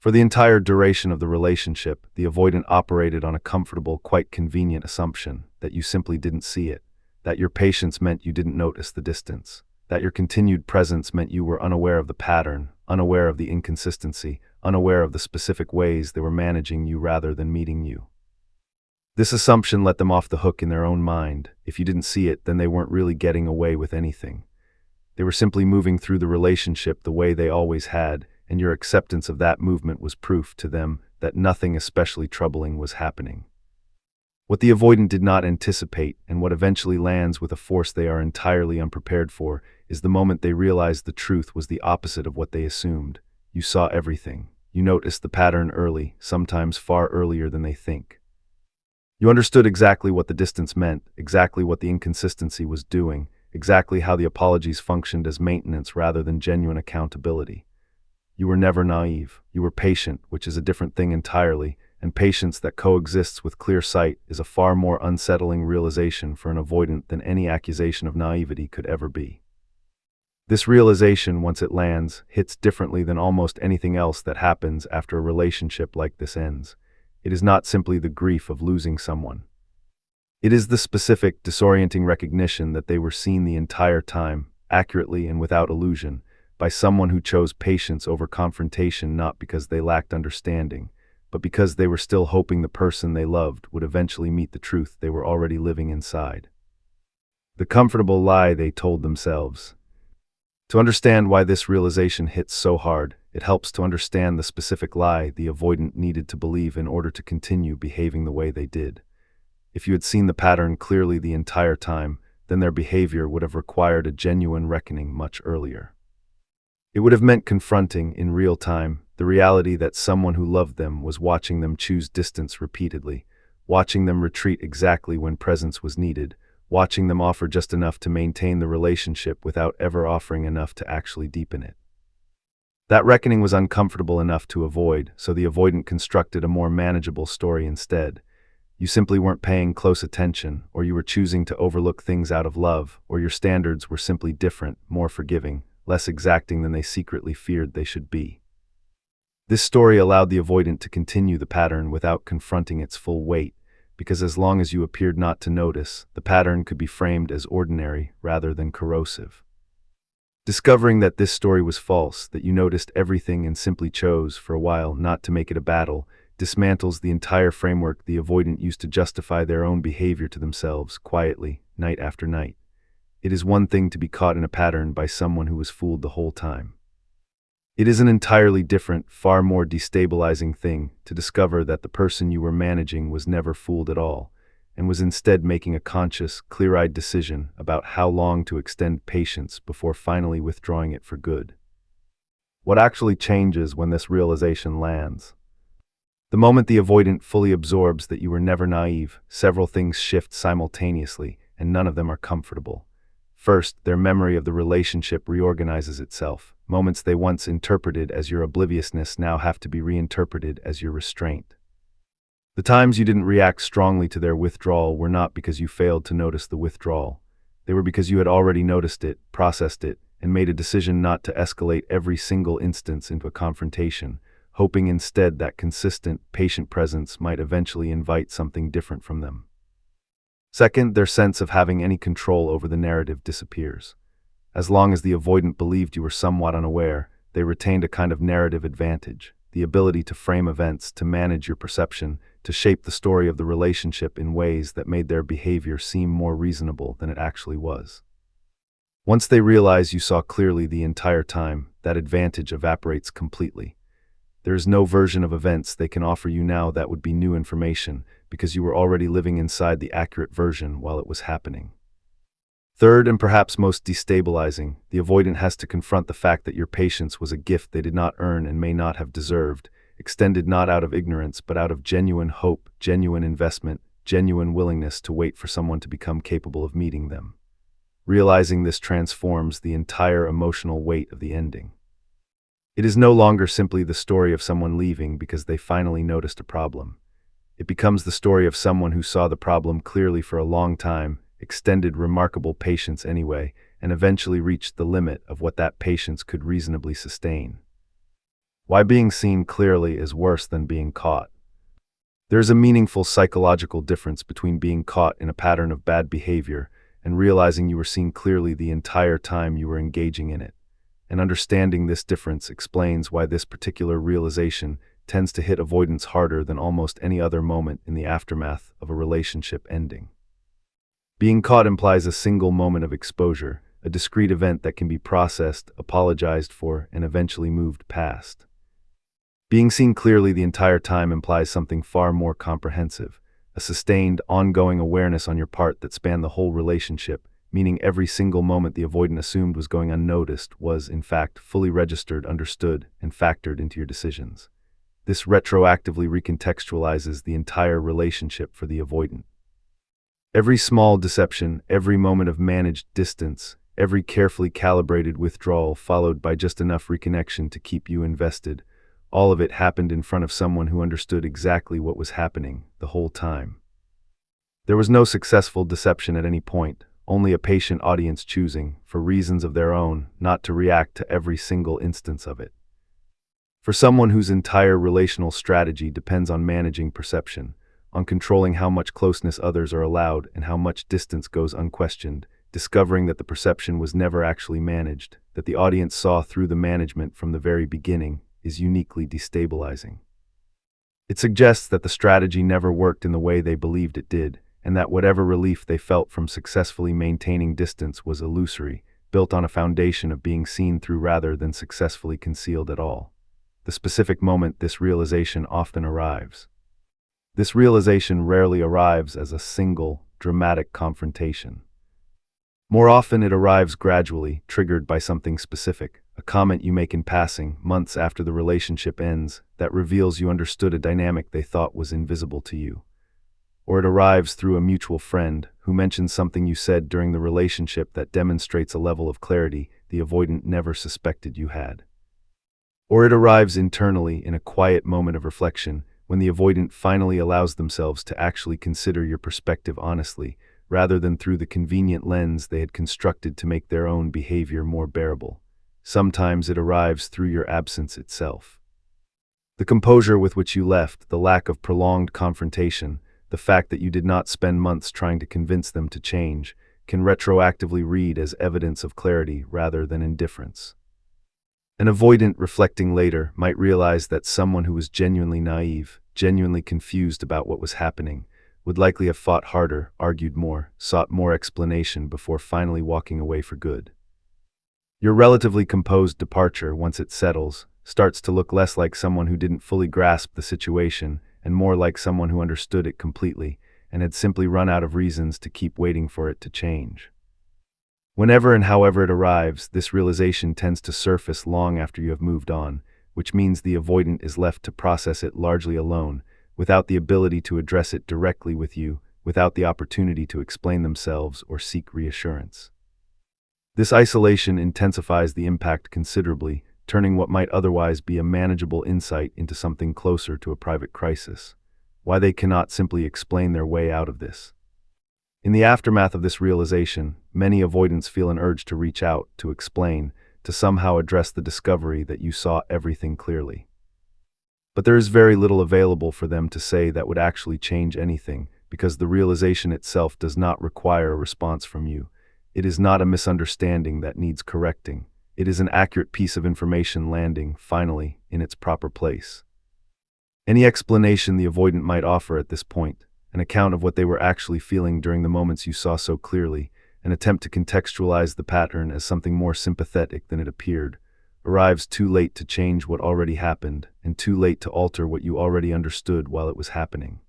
For the entire duration of the relationship, the avoidant operated on a comfortable, quite convenient assumption that you simply didn't see it, that your patience meant you didn't notice the distance, that your continued presence meant you were unaware of the pattern, unaware of the inconsistency, unaware of the specific ways they were managing you rather than meeting you. This assumption let them off the hook in their own mind. If you didn't see it, then they weren't really getting away with anything. They were simply moving through the relationship the way they always had, and your acceptance of that movement was proof to them that nothing especially troubling was happening. What the avoidant did not anticipate, and what eventually lands with a force they are entirely unprepared for, is the moment they realize the truth was the opposite of what they assumed. You saw everything. You noticed the pattern early, sometimes far earlier than they think. You understood exactly what the distance meant, exactly what the inconsistency was doing, exactly how the apologies functioned as maintenance rather than genuine accountability. You were never naive. You were patient, which is a different thing entirely, and patience that coexists with clear sight is a far more unsettling realization for an avoidant than any accusation of naivety could ever be. This realization, once it lands, hits differently than almost anything else that happens after a relationship like this ends. It is not simply the grief of losing someone. It is the specific, disorienting recognition that they were seen the entire time, accurately and without illusion, by someone who chose patience over confrontation not because they lacked understanding, but because they were still hoping the person they loved would eventually meet the truth they were already living inside. The comfortable lie they told themselves. To understand why this realization hits so hard, it helps to understand the specific lie the avoidant needed to believe in order to continue behaving the way they did. If you had seen the pattern clearly the entire time, then their behavior would have required a genuine reckoning much earlier. It would have meant confronting, in real time, the reality that someone who loved them was watching them choose distance repeatedly, watching them retreat exactly when presence was needed, watching them offer just enough to maintain the relationship without ever offering enough to actually deepen it. That reckoning was uncomfortable enough to avoid, so the avoidant constructed a more manageable story instead. You simply weren't paying close attention, or you were choosing to overlook things out of love, or your standards were simply different, more forgiving, less exacting than they secretly feared they should be. This story allowed the avoidant to continue the pattern without confronting its full weight, because as long as you appeared not to notice, the pattern could be framed as ordinary rather than corrosive. Discovering that this story was false, that you noticed everything and simply chose, for a while, not to make it a battle, dismantles the entire framework the avoidant used to justify their own behavior to themselves, quietly, night after night. It is one thing to be caught in a pattern by someone who was fooled the whole time. It is an entirely different, far more destabilizing thing to discover that the person you were managing was never fooled at all, and was instead making a conscious, clear-eyed decision about how long to extend patience before finally withdrawing it for good. What actually changes when this realization lands? The moment the avoidant fully absorbs that you were never naive, several things shift simultaneously, and none of them are comfortable. First, their memory of the relationship reorganizes itself. Moments they once interpreted as your obliviousness now have to be reinterpreted as your restraint. The times you didn't react strongly to their withdrawal were not because you failed to notice the withdrawal. They were because you had already noticed it, processed it, and made a decision not to escalate every single instance into a confrontation, hoping instead that consistent, patient presence might eventually invite something different from them. Second, their sense of having any control over the narrative disappears. As long as the avoidant believed you were somewhat unaware, they retained a kind of narrative advantage, the ability to frame events, to manage your perception, to shape the story of the relationship in ways that made their behavior seem more reasonable than it actually was. Once they realize you saw clearly the entire time, that advantage evaporates completely. There is no version of events they can offer you now that would be new information, because you were already living inside the accurate version while it was happening. Third, and perhaps most destabilizing, the avoidant has to confront the fact that your patience was a gift they did not earn and may not have deserved, extended not out of ignorance but out of genuine hope, genuine investment, genuine willingness to wait for someone to become capable of meeting them. Realizing this transforms the entire emotional weight of the ending. It is no longer simply the story of someone leaving because they finally noticed a problem. It becomes the story of someone who saw the problem clearly for a long time, extended remarkable patience anyway, and eventually reached the limit of what that patience could reasonably sustain. Why being seen clearly is worse than being caught. There's a meaningful psychological difference between being caught in a pattern of bad behavior and realizing you were seen clearly the entire time you were engaging in it. And understanding this difference explains why this particular realization tends to hit avoidance harder than almost any other moment in the aftermath of a relationship ending. Being caught implies a single moment of exposure, a discrete event that can be processed, apologized for, and eventually moved past. Being seen clearly the entire time implies something far more comprehensive, a sustained, ongoing awareness on your part that spanned the whole relationship, meaning every single moment the avoidant assumed was going unnoticed was, in fact, fully registered, understood, and factored into your decisions. This retroactively recontextualizes the entire relationship for the avoidant. Every small deception, every moment of managed distance, every carefully calibrated withdrawal followed by just enough reconnection to keep you invested, all of it happened in front of someone who understood exactly what was happening the whole time. There was no successful deception at any point, only a patient audience choosing, for reasons of their own, not to react to every single instance of it. For someone whose entire relational strategy depends on managing perception, on controlling how much closeness others are allowed and how much distance goes unquestioned, discovering that the perception was never actually managed, that the audience saw through the management from the very beginning, is uniquely destabilizing. It suggests that the strategy never worked in the way they believed it did, and that whatever relief they felt from successfully maintaining distance was illusory, built on a foundation of being seen through rather than successfully concealed at all. The specific moment this realization often arrives. This realization rarely arrives as a single, dramatic confrontation. More often it arrives gradually, triggered by something specific, a comment you make in passing, months after the relationship ends, that reveals you understood a dynamic they thought was invisible to you. Or it arrives through a mutual friend who mentions something you said during the relationship that demonstrates a level of clarity the avoidant never suspected you had. Or it arrives internally in a quiet moment of reflection when the avoidant finally allows themselves to actually consider your perspective honestly, rather than through the convenient lens they had constructed to make their own behavior more bearable. Sometimes it arrives through your absence itself. The composure with which you left, the lack of prolonged confrontation, the fact that you did not spend months trying to convince them to change, can retroactively read as evidence of clarity rather than indifference. An avoidant reflecting later might realize that someone who was genuinely naive, genuinely confused about what was happening, would likely have fought harder, argued more, sought more explanation before finally walking away for good. Your relatively composed departure, once it settles, starts to look less like someone who didn't fully grasp the situation and more like someone who understood it completely and had simply run out of reasons to keep waiting for it to change. Whenever and however it arrives, this realization tends to surface long after you have moved on, which means the avoidant is left to process it largely alone, without the ability to address it directly with you, without the opportunity to explain themselves or seek reassurance. This isolation intensifies the impact considerably, turning what might otherwise be a manageable insight into something closer to a private crisis. Why they cannot simply explain their way out of this. In the aftermath of this realization, many avoidants feel an urge to reach out, to explain, to somehow address the discovery that you saw everything clearly. But there is very little available for them to say that would actually change anything, because the realization itself does not require a response from you. It is not a misunderstanding that needs correcting. It is an accurate piece of information landing, finally, in its proper place. Any explanation the avoidant might offer at this point, an account of what they were actually feeling during the moments you saw so clearly, an attempt to contextualize the pattern as something more sympathetic than it appeared, arrives too late to change what already happened, and too late to alter what you already understood while it was happening.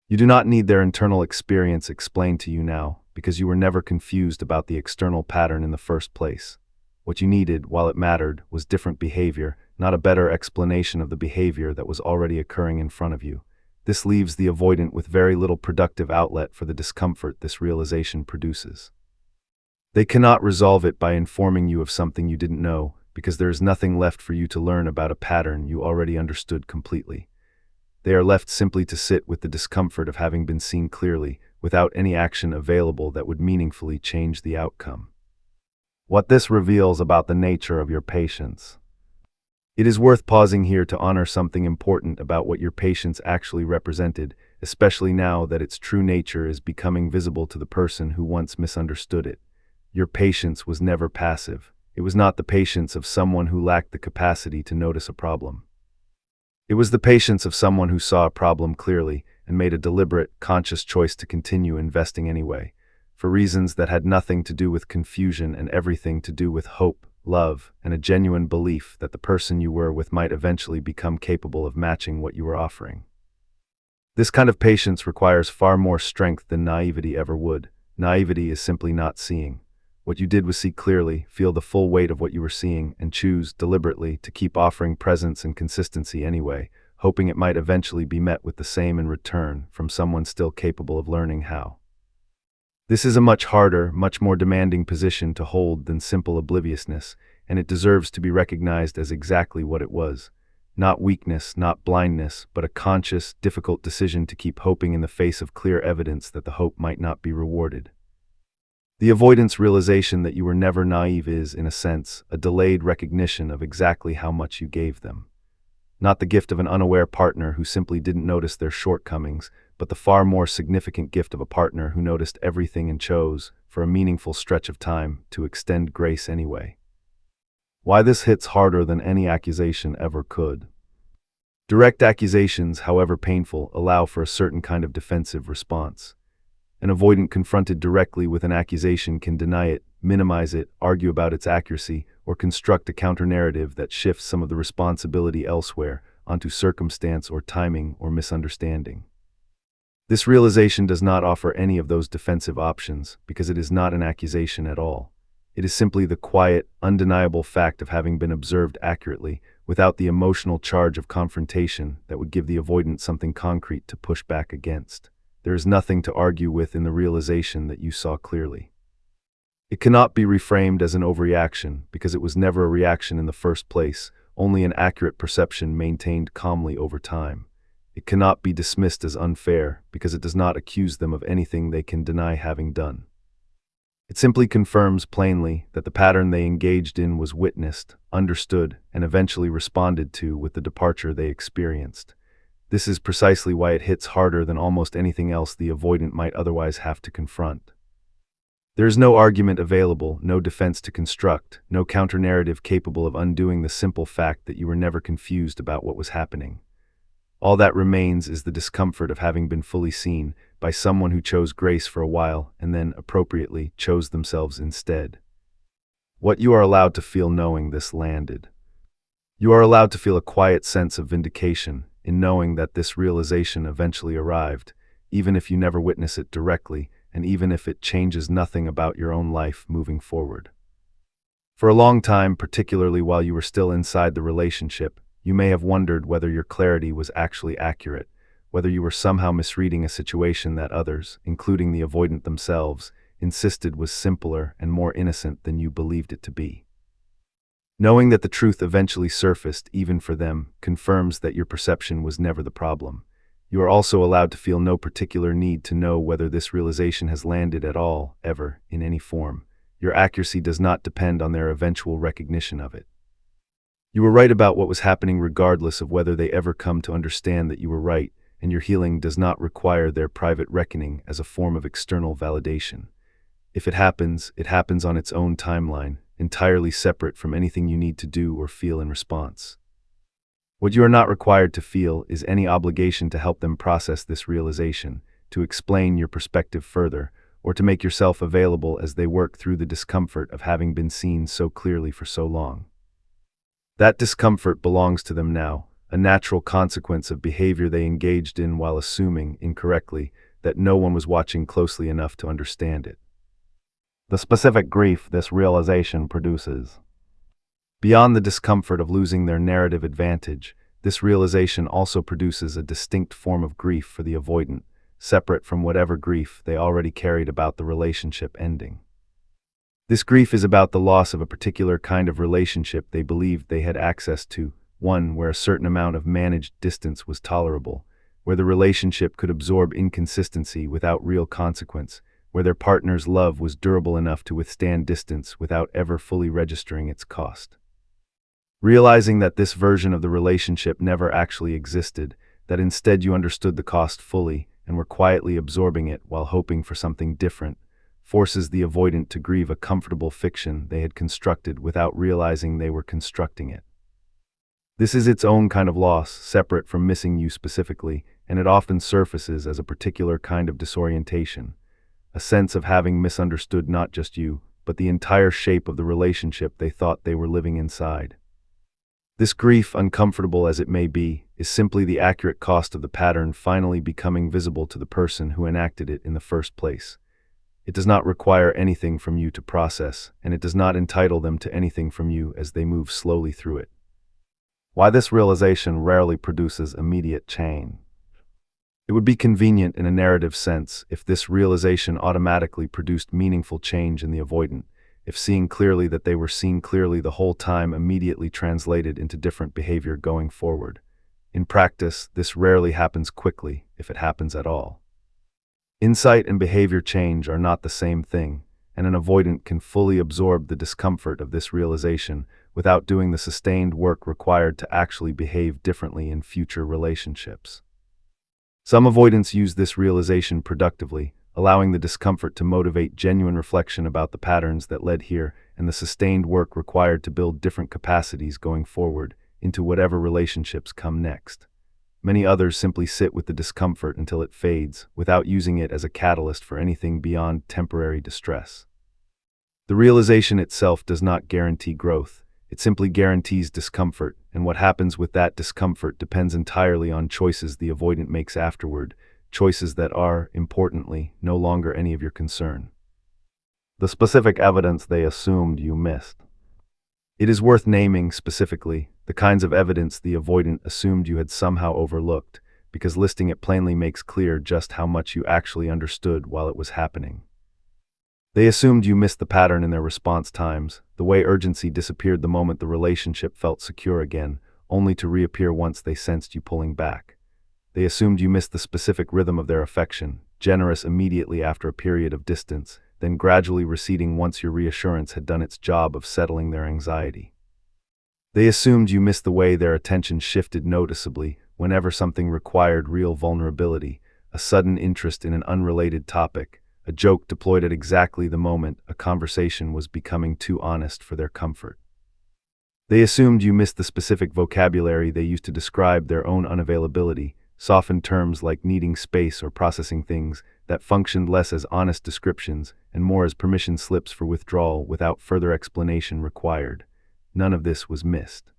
You do not need their internal experience explained to you now, because you were never confused about the external pattern in the first place. What you needed, while it mattered, was different behavior, not a better explanation of the behavior that was already occurring in front of you. This leaves the avoidant with very little productive outlet for the discomfort this realization produces. They cannot resolve it by informing you of something you didn't know, because there is nothing left for you to learn about a pattern you already understood completely. They are left simply to sit with the discomfort of having been seen clearly, without any action available that would meaningfully change the outcome. What this reveals about the nature of your patience. It is worth pausing here to honor something important about what your patience actually represented, especially now that its true nature is becoming visible to the person who once misunderstood it. Your patience was never passive. It was not the patience of someone who lacked the capacity to notice a problem. It was the patience of someone who saw a problem clearly and made a deliberate, conscious choice to continue investing anyway, for reasons that had nothing to do with confusion and everything to do with hope, love, and a genuine belief that the person you were with might eventually become capable of matching what you were offering. This kind of patience requires far more strength than naivety ever would. Naivety is simply not seeing. What you did was see clearly, feel the full weight of what you were seeing, and choose, deliberately, to keep offering presence and consistency anyway, hoping it might eventually be met with the same in return from someone still capable of learning how. This is a much harder, much more demanding position to hold than simple obliviousness, and it deserves to be recognized as exactly what it was. Not weakness, not blindness, but a conscious, difficult decision to keep hoping in the face of clear evidence that the hope might not be rewarded. The avoidance realization that you were never naive is, in a sense, a delayed recognition of exactly how much you gave them. Not the gift of an unaware partner who simply didn't notice their shortcomings, but the far more significant gift of a partner who noticed everything and chose, for a meaningful stretch of time, to extend grace anyway. Why this hits harder than any accusation ever could. Direct accusations, however painful, allow for a certain kind of defensive response. An avoidant confronted directly with an accusation can deny it, minimize it, argue about its accuracy, or construct a counter-narrative that shifts some of the responsibility elsewhere, onto circumstance or timing or misunderstanding. This realization does not offer any of those defensive options, because it is not an accusation at all. It is simply the quiet, undeniable fact of having been observed accurately, without the emotional charge of confrontation that would give the avoidant something concrete to push back against. There is nothing to argue with in the realization that you saw clearly. It cannot be reframed as an overreaction, because it was never a reaction in the first place, only an accurate perception maintained calmly over time. It cannot be dismissed as unfair, because it does not accuse them of anything they can deny having done. It simply confirms plainly that the pattern they engaged in was witnessed, understood, and eventually responded to with the departure they experienced. This is precisely why it hits harder than almost anything else the avoidant might otherwise have to confront. There is no argument available, no defense to construct, no counter-narrative capable of undoing the simple fact that you were never confused about what was happening. All that remains is the discomfort of having been fully seen by someone who chose grace for a while and then, appropriately, chose themselves instead. What you are allowed to feel knowing this landed. You are allowed to feel a quiet sense of vindication in knowing that this realization eventually arrived, even if you never witness it directly, and even if it changes nothing about your own life moving forward. For a long time, particularly while you were still inside the relationship, you may have wondered whether your clarity was actually accurate, whether you were somehow misreading a situation that others, including the avoidant themselves, insisted was simpler and more innocent than you believed it to be. Knowing that the truth eventually surfaced, even for them, confirms that your perception was never the problem. You are also allowed to feel no particular need to know whether this realization has landed at all, ever, in any form. Your accuracy does not depend on their eventual recognition of it. You were right about what was happening regardless of whether they ever come to understand that you were right, and your healing does not require their private reckoning as a form of external validation. If it happens on its own timeline, entirely separate from anything you need to do or feel in response. What you are not required to feel is any obligation to help them process this realization, to explain your perspective further, or to make yourself available as they work through the discomfort of having been seen so clearly for so long. That discomfort belongs to them now, a natural consequence of behavior they engaged in while assuming, incorrectly, that no one was watching closely enough to understand it. The specific grief this realization produces. Beyond the discomfort of losing their narrative advantage, this realization also produces a distinct form of grief for the avoidant, separate from whatever grief they already carried about the relationship ending. This grief is about the loss of a particular kind of relationship they believed they had access to, one where a certain amount of managed distance was tolerable, where the relationship could absorb inconsistency without real consequence, where their partner's love was durable enough to withstand distance without ever fully registering its cost. Realizing that this version of the relationship never actually existed, that instead you understood the cost fully and were quietly absorbing it while hoping for something different, forces the avoidant to grieve a comfortable fiction they had constructed without realizing they were constructing it. This is its own kind of loss, separate from missing you specifically, and it often surfaces as a particular kind of disorientation, a sense of having misunderstood not just you, but the entire shape of the relationship they thought they were living inside. This grief, uncomfortable as it may be, is simply the accurate cost of the pattern finally becoming visible to the person who enacted it in the first place. It does not require anything from you to process, and it does not entitle them to anything from you as they move slowly through it. Why this realization rarely produces immediate change. It would be convenient in a narrative sense if this realization automatically produced meaningful change in the avoidant, if seeing clearly that they were seen clearly the whole time immediately translated into different behavior going forward. In practice, this rarely happens quickly, if it happens at all. Insight and behavior change are not the same thing, and an avoidant can fully absorb the discomfort of this realization without doing the sustained work required to actually behave differently in future relationships. Some avoidants use this realization productively, allowing the discomfort to motivate genuine reflection about the patterns that led here and the sustained work required to build different capacities going forward into whatever relationships come next. Many others simply sit with the discomfort until it fades, without using it as a catalyst for anything beyond temporary distress. The realization itself does not guarantee growth. It simply guarantees discomfort, and what happens with that discomfort depends entirely on choices the avoidant makes afterward, choices that are, importantly, no longer any of your concern. The specific evidence they assumed you missed. It is worth naming, specifically, the kinds of evidence the avoidant assumed you had somehow overlooked, because listing it plainly makes clear just how much you actually understood while it was happening. They assumed you missed the pattern in their response times, the way urgency disappeared the moment the relationship felt secure again, only to reappear once they sensed you pulling back. They assumed you missed the specific rhythm of their affection, generous immediately after a period of distance, then gradually receding once your reassurance had done its job of settling their anxiety. They assumed you missed the way their attention shifted noticeably whenever something required real vulnerability, a sudden interest in an unrelated topic, a joke deployed at exactly the moment a conversation was becoming too honest for their comfort. They assumed you missed the specific vocabulary they used to describe their own unavailability, softened terms like needing space or processing things that functioned less as honest descriptions and more as permission slips for withdrawal without further explanation required. None of this was missed.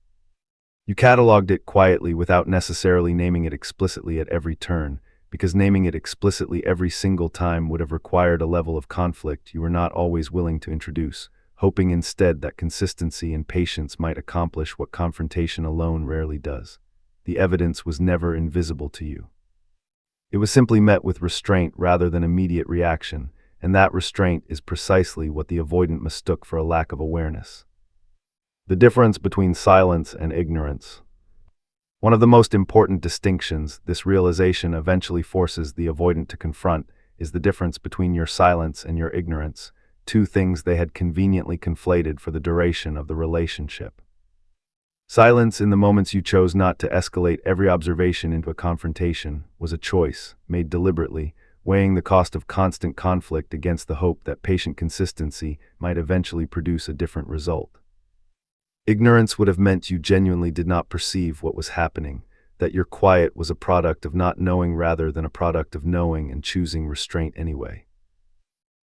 You cataloged it quietly without necessarily naming it explicitly at every turn, because naming it explicitly every single time would have required a level of conflict you were not always willing to introduce, hoping instead that consistency and patience might accomplish what confrontation alone rarely does. The evidence was never invisible to you. It was simply met with restraint rather than immediate reaction, and that restraint is precisely what the avoidant mistook for a lack of awareness. The difference between silence and ignorance. One of the most important distinctions this realization eventually forces the avoidant to confront is the difference between your silence and your ignorance, two things they had conveniently conflated for the duration of the relationship. Silence in the moments you chose not to escalate every observation into a confrontation was a choice, made deliberately, weighing the cost of constant conflict against the hope that patient consistency might eventually produce a different result. Ignorance would have meant you genuinely did not perceive what was happening, that your quiet was a product of not knowing rather than a product of knowing and choosing restraint anyway.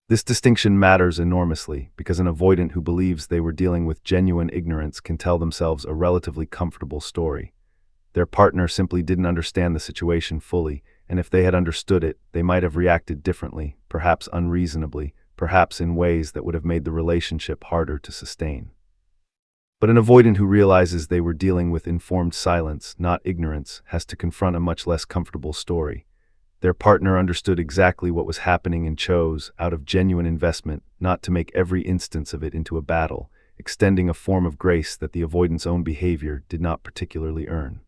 This distinction matters enormously because an avoidant who believes they were dealing with genuine ignorance can tell themselves a relatively comfortable story. Their partner simply didn't understand the situation fully, and if they had understood it, they might have reacted differently, perhaps unreasonably, perhaps in ways that would have made the relationship harder to sustain. But an avoidant who realizes they were dealing with informed silence, not ignorance, has to confront a much less comfortable story. Their partner understood exactly what was happening and chose, out of genuine investment, not to make every instance of it into a battle, extending a form of grace that the avoidant's own behavior did not particularly earn.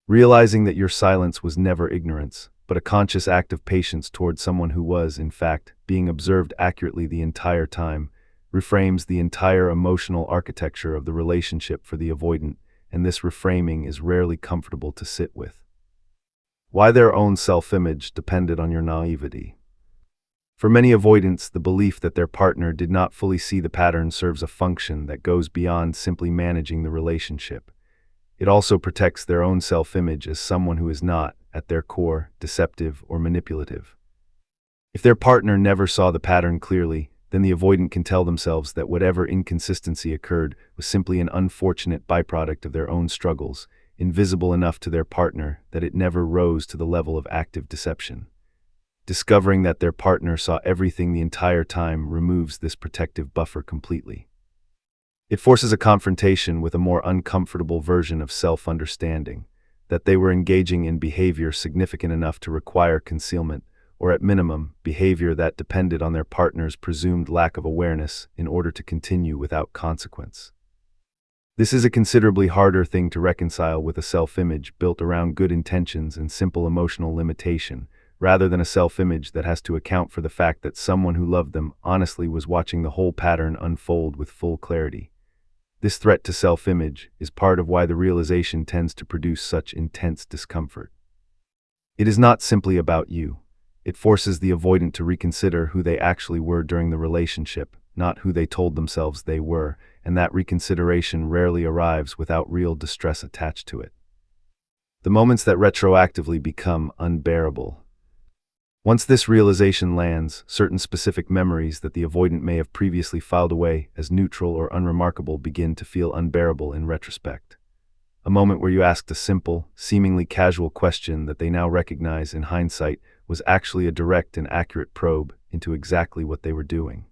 Realizing that your silence was never ignorance, but a conscious act of patience toward someone who was, in fact, being observed accurately the entire time, reframes the entire emotional architecture of the relationship for the avoidant, and this reframing is rarely comfortable to sit with. Why their own self-image depended on your naivety. For many avoidants, the belief that their partner did not fully see the pattern serves a function that goes beyond simply managing the relationship. It also protects their own self-image as someone who is not, at their core, deceptive or manipulative. If their partner never saw the pattern clearly, then the avoidant can tell themselves that whatever inconsistency occurred was simply an unfortunate byproduct of their own struggles, invisible enough to their partner that it never rose to the level of active deception. Discovering that their partner saw everything the entire time removes this protective buffer completely. It forces a confrontation with a more uncomfortable version of self-understanding, that they were engaging in behavior significant enough to require concealment, or at minimum, behavior that depended on their partner's presumed lack of awareness in order to continue without consequence. This is a considerably harder thing to reconcile with a self-image built around good intentions and simple emotional limitation, rather than a self-image that has to account for the fact that someone who loved them honestly was watching the whole pattern unfold with full clarity. This threat to self-image is part of why the realization tends to produce such intense discomfort. It is not simply about you. It forces the avoidant to reconsider who they actually were during the relationship, not who they told themselves they were, and that reconsideration rarely arrives without real distress attached to it. The moments that retroactively become unbearable. Once this realization lands, certain specific memories that the avoidant may have previously filed away as neutral or unremarkable begin to feel unbearable in retrospect. A moment where you asked a simple, seemingly casual question that they now recognize in hindsight was actually a direct and accurate probe into exactly what they were doing.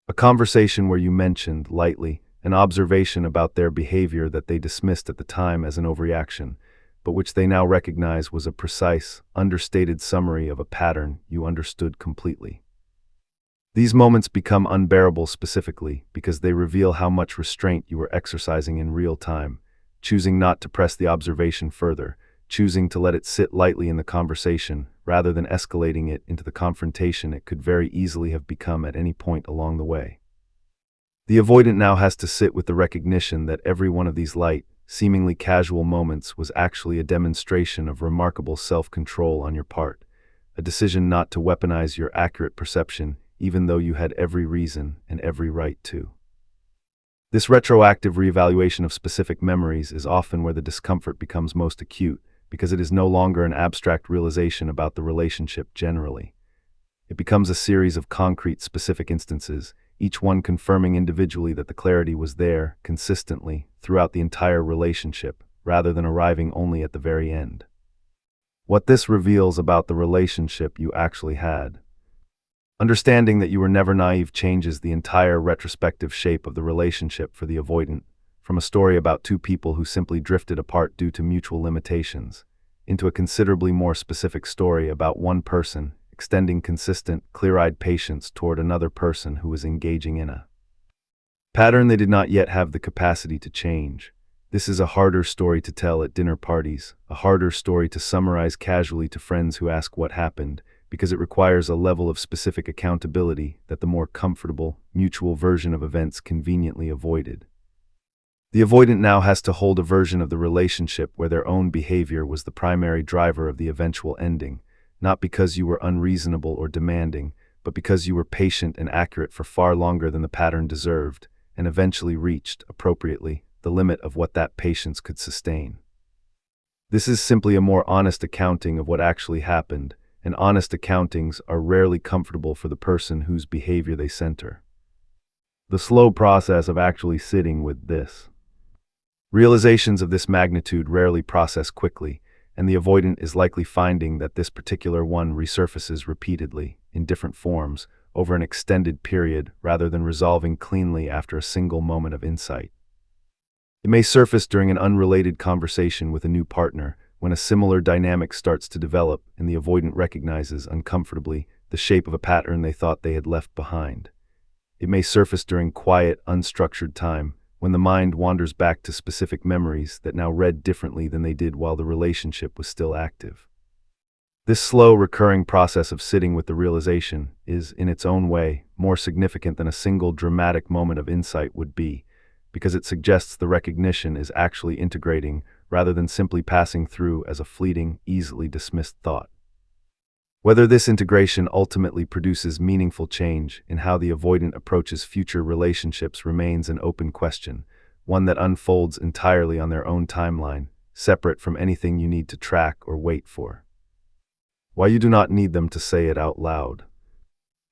A conversation where you mentioned, lightly, an observation about their behavior that they dismissed at the time as an overreaction, but which they now recognize was a precise, understated summary of a pattern you understood completely. These moments become unbearable specifically because they reveal how much restraint you were exercising in real time, choosing not to press the observation further, choosing to let it sit lightly in the conversation, rather than escalating it into the confrontation it could very easily have become at any point along the way. The avoidant now has to sit with the recognition that every one of these light, seemingly casual moments was actually a demonstration of remarkable self-control on your part, a decision not to weaponize your accurate perception even though you had every reason and every right to. This retroactive reevaluation of specific memories is often where the discomfort becomes most acute, because it is no longer an abstract realization about the relationship generally. It becomes a series of concrete specific instances, each one confirming individually that the clarity was there, consistently, throughout the entire relationship, rather than arriving only at the very end. What this reveals about the relationship you actually had. Understanding that you were never naive changes the entire retrospective shape of the relationship for the avoidant, from a story about two people who simply drifted apart due to mutual limitations, into a considerably more specific story about one person extending consistent, clear-eyed patience toward another person who was engaging in a pattern they did not yet have the capacity to change. This is a harder story to tell at dinner parties, a harder story to summarize casually to friends who ask what happened, because it requires a level of specific accountability that the more comfortable, mutual version of events conveniently avoided. The avoidant now has to hold a version of the relationship where their own behavior was the primary driver of the eventual ending, not because you were unreasonable or demanding, but because you were patient and accurate for far longer than the pattern deserved, and eventually reached, appropriately, the limit of what that patience could sustain. This is simply a more honest accounting of what actually happened, and honest accountings are rarely comfortable for the person whose behavior they center. The slow process of actually sitting with this. Realizations of this magnitude rarely process quickly, and the avoidant is likely finding that this particular one resurfaces repeatedly, in different forms, over an extended period rather than resolving cleanly after a single moment of insight. It may surface during an unrelated conversation with a new partner, when a similar dynamic starts to develop and the avoidant recognizes uncomfortably the shape of a pattern they thought they had left behind. It may surface during quiet, unstructured time, when the mind wanders back to specific memories that now read differently than they did while the relationship was still active. This slow, recurring process of sitting with the realization is, in its own way, more significant than a single dramatic moment of insight would be, because it suggests the recognition is actually integrating rather than simply passing through as a fleeting, easily dismissed thought. Whether this integration ultimately produces meaningful change in how the avoidant approaches future relationships remains an open question, one that unfolds entirely on their own timeline, separate from anything you need to track or wait for. While you do not need them to say it out loud,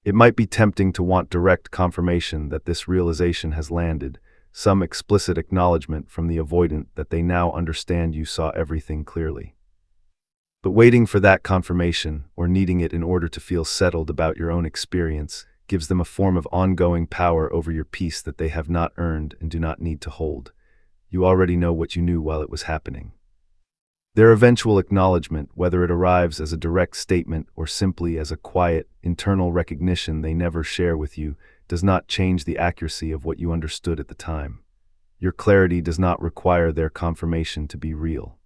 it might be tempting to want direct confirmation that this realization has landed, some explicit acknowledgement from the avoidant that they now understand you saw everything clearly. But waiting for that confirmation, or needing it in order to feel settled about your own experience, gives them a form of ongoing power over your peace that they have not earned and do not need to hold. You already know what you knew while it was happening. Their eventual acknowledgement, whether it arrives as a direct statement or simply as a quiet, internal recognition they never share with you, does not change the accuracy of what you understood at the time. Your clarity does not require their confirmation to be real.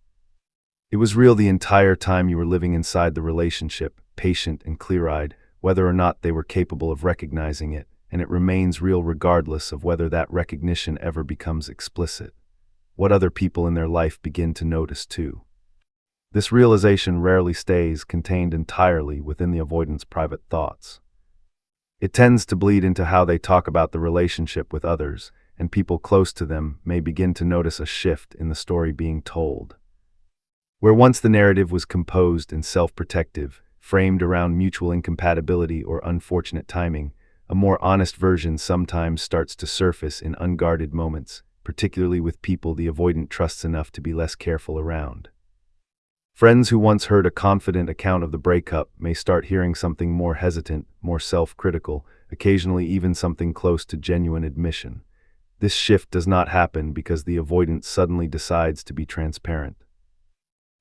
It was real the entire time you were living inside the relationship, patient and clear-eyed, whether or not they were capable of recognizing it, and it remains real regardless of whether that recognition ever becomes explicit. What other people in their life begin to notice too. This realization rarely stays contained entirely within the avoidant's private thoughts. It tends to bleed into how they talk about the relationship with others, and people close to them may begin to notice a shift in the story being told. Where once the narrative was composed and self-protective, framed around mutual incompatibility or unfortunate timing, a more honest version sometimes starts to surface in unguarded moments, particularly with people the avoidant trusts enough to be less careful around. Friends who once heard a confident account of the breakup may start hearing something more hesitant, more self-critical, occasionally even something close to genuine admission. This shift does not happen because the avoidant suddenly decides to be transparent.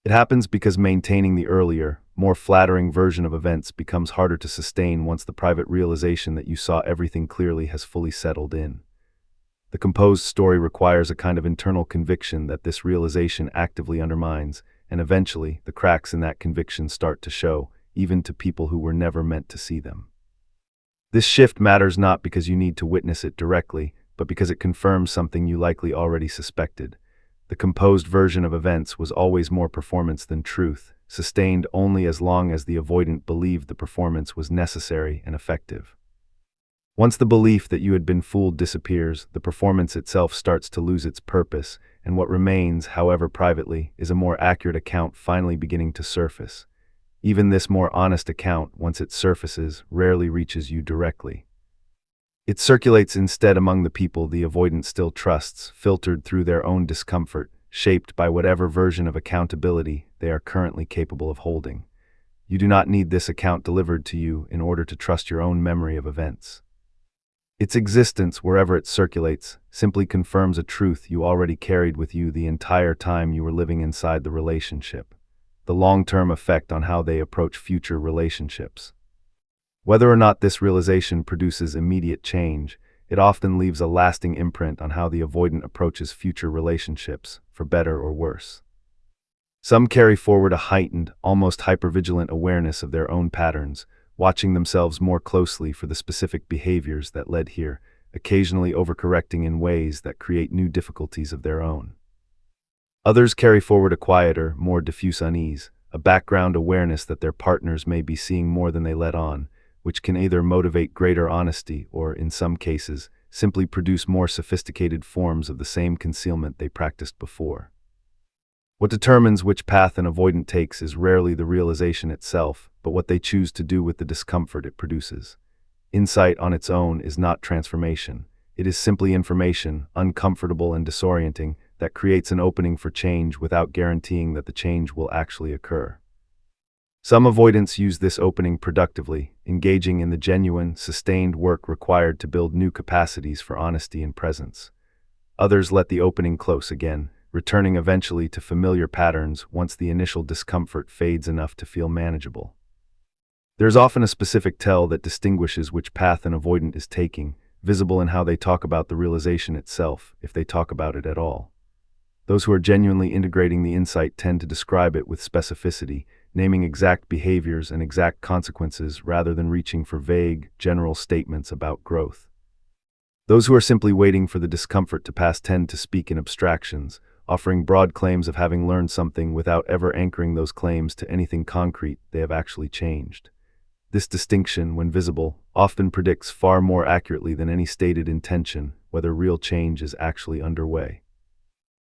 It happens because maintaining the earlier, more flattering version of events becomes harder to sustain once the private realization that you saw everything clearly has fully settled in. The composed story requires a kind of internal conviction that this realization actively undermines, and eventually, the cracks in that conviction start to show, even to people who were never meant to see them. This shift matters not because you need to witness it directly, but because it confirms something you likely already suspected. The composed version of events was always more performance than truth, sustained only as long as the avoidant believed the performance was necessary and effective. Once the belief that you had been fooled disappears, the performance itself starts to lose its purpose, and what remains, however privately, is a more accurate account finally beginning to surface. Even this more honest account, once it surfaces, rarely reaches you directly. It circulates instead among the people the avoidant still trusts, filtered through their own discomfort, shaped by whatever version of accountability they are currently capable of holding. You do not need this account delivered to you in order to trust your own memory of events. Its existence, wherever it circulates, simply confirms a truth you already carried with you the entire time you were living inside the relationship. The long-term effect on how they approach future relationships. Whether or not this realization produces immediate change, it often leaves a lasting imprint on how the avoidant approaches future relationships, for better or worse. Some carry forward a heightened, almost hypervigilant awareness of their own patterns, watching themselves more closely for the specific behaviors that led here, occasionally overcorrecting in ways that create new difficulties of their own. Others carry forward a quieter, more diffuse unease, a background awareness that their partners may be seeing more than they let on, which can either motivate greater honesty or, in some cases, simply produce more sophisticated forms of the same concealment they practiced before. What determines which path an avoidant takes is rarely the realization itself, but what they choose to do with the discomfort it produces. Insight on its own is not transformation. It is simply information, uncomfortable and disorienting, that creates an opening for change without guaranteeing that the change will actually occur. Some avoidants use this opening productively, engaging in the genuine, sustained work required to build new capacities for honesty and presence. Others let the opening close again, returning eventually to familiar patterns once the initial discomfort fades enough to feel manageable. There is often a specific tell that distinguishes which path an avoidant is taking, visible in how they talk about the realization itself, if they talk about it at all. Those who are genuinely integrating the insight tend to describe it with specificity, naming exact behaviors and exact consequences rather than reaching for vague, general statements about growth. Those who are simply waiting for the discomfort to pass tend to speak in abstractions, offering broad claims of having learned something without ever anchoring those claims to anything concrete they have actually changed. This distinction, when visible, often predicts far more accurately than any stated intention whether real change is actually underway.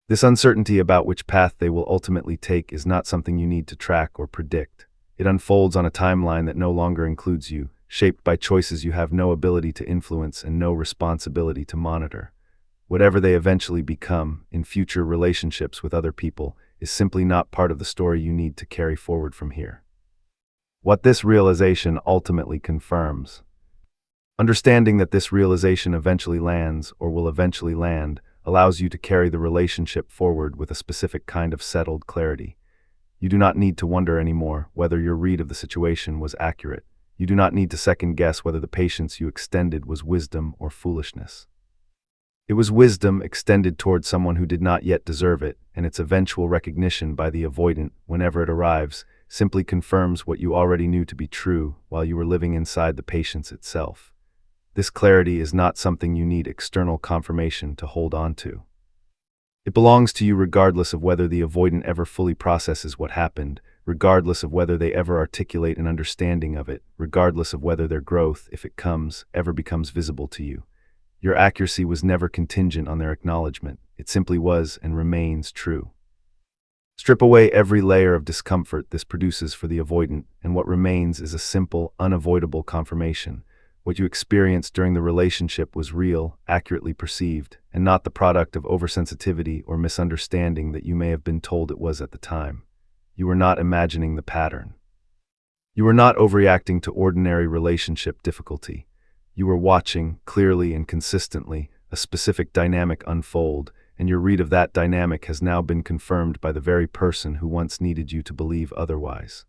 This uncertainty about which path they will ultimately take is not something you need to track or predict. It unfolds on a timeline that no longer includes you, shaped by choices you have no ability to influence and no responsibility to monitor. Whatever they eventually become in future relationships with other people is simply not part of the story you need to carry forward from here. What this realization ultimately confirms. Understanding that this realization eventually lands, or will eventually land, allows you to carry the relationship forward with a specific kind of settled clarity. You do not need to wonder anymore whether your read of the situation was accurate. You do not need to second guess whether the patience you extended was wisdom or foolishness. It was wisdom extended toward someone who did not yet deserve it, and its eventual recognition by the avoidant, whenever it arrives, simply confirms what you already knew to be true while you were living inside the patience itself. This clarity is not something you need external confirmation to hold on to. It belongs to you regardless of whether the avoidant ever fully processes what happened, regardless of whether they ever articulate an understanding of it, regardless of whether their growth, if it comes, ever becomes visible to you. Your accuracy was never contingent on their acknowledgement. It simply was and remains true. Strip away every layer of discomfort this produces for the avoidant, and what remains is a simple, unavoidable confirmation. What you experienced during the relationship was real, accurately perceived, and not the product of oversensitivity or misunderstanding that you may have been told it was at the time. You were not imagining the pattern. You were not overreacting to ordinary relationship difficulty. You were watching, clearly and consistently, a specific dynamic unfold, and your read of that dynamic has now been confirmed by the very person who once needed you to believe otherwise.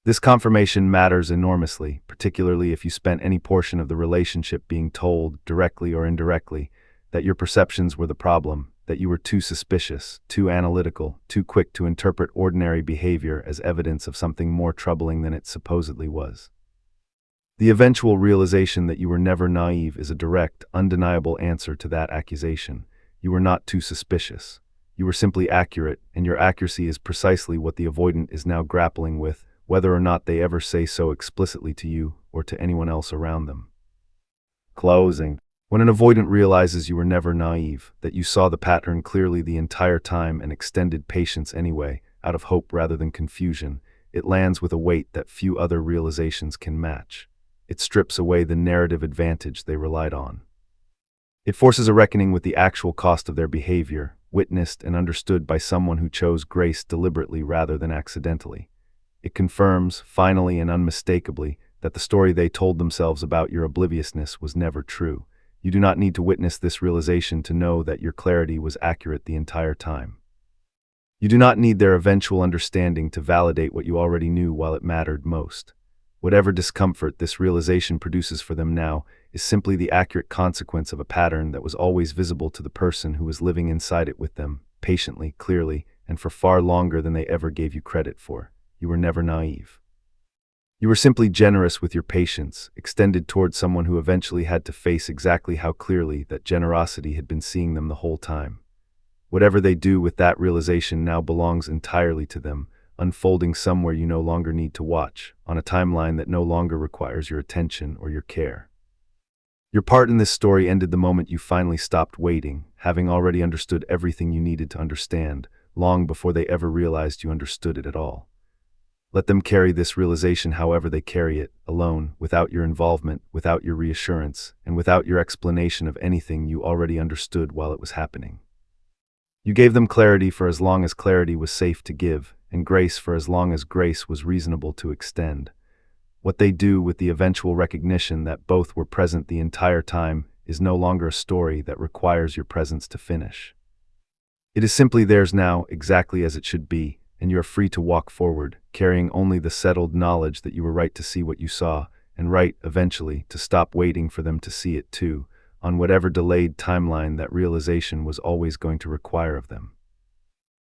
This confirmation matters enormously, particularly if you spent any portion of the relationship being told, directly or indirectly, that your perceptions were the problem, that you were too suspicious, too analytical, too quick to interpret ordinary behavior as evidence of something more troubling than it supposedly was. The eventual realization that you were never naive is a direct, undeniable answer to that accusation. You were not too suspicious. You were simply accurate, and your accuracy is precisely what the avoidant is now grappling with, whether or not they ever say so explicitly to you or to anyone else around them. Closing. When an avoidant realizes you were never naive, that you saw the pattern clearly the entire time and extended patience anyway, out of hope rather than confusion, it lands with a weight that few other realizations can match. It strips away the narrative advantage they relied on. It forces a reckoning with the actual cost of their behavior, witnessed and understood by someone who chose grace deliberately rather than accidentally. It confirms, finally and unmistakably, that the story they told themselves about your obliviousness was never true. You do not need to witness this realization to know that your clarity was accurate the entire time. You do not need their eventual understanding to validate what you already knew while it mattered most. Whatever discomfort this realization produces for them now is simply the accurate consequence of a pattern that was always visible to the person who was living inside it with them, patiently, clearly, and for far longer than they ever gave you credit for. You were never naive. You were simply generous with your patience, extended toward someone who eventually had to face exactly how clearly that generosity had been seeing them the whole time. Whatever they do with that realization now belongs entirely to them, unfolding somewhere you no longer need to watch, on a timeline that no longer requires your attention or your care. Your part in this story ended the moment you finally stopped waiting, having already understood everything you needed to understand, long before they ever realized you understood it at all. Let them carry this realization however they carry it, alone, without your involvement, without your reassurance, and without your explanation of anything you already understood while it was happening. You gave them clarity for as long as clarity was safe to give, and grace for as long as grace was reasonable to extend. What they do with the eventual recognition that both were present the entire time is no longer a story that requires your presence to finish. It is simply theirs now, exactly as it should be, and you are free to walk forward, carrying only the settled knowledge that you were right to see what you saw, and right, eventually, to stop waiting for them to see it too, on whatever delayed timeline that realization was always going to require of them.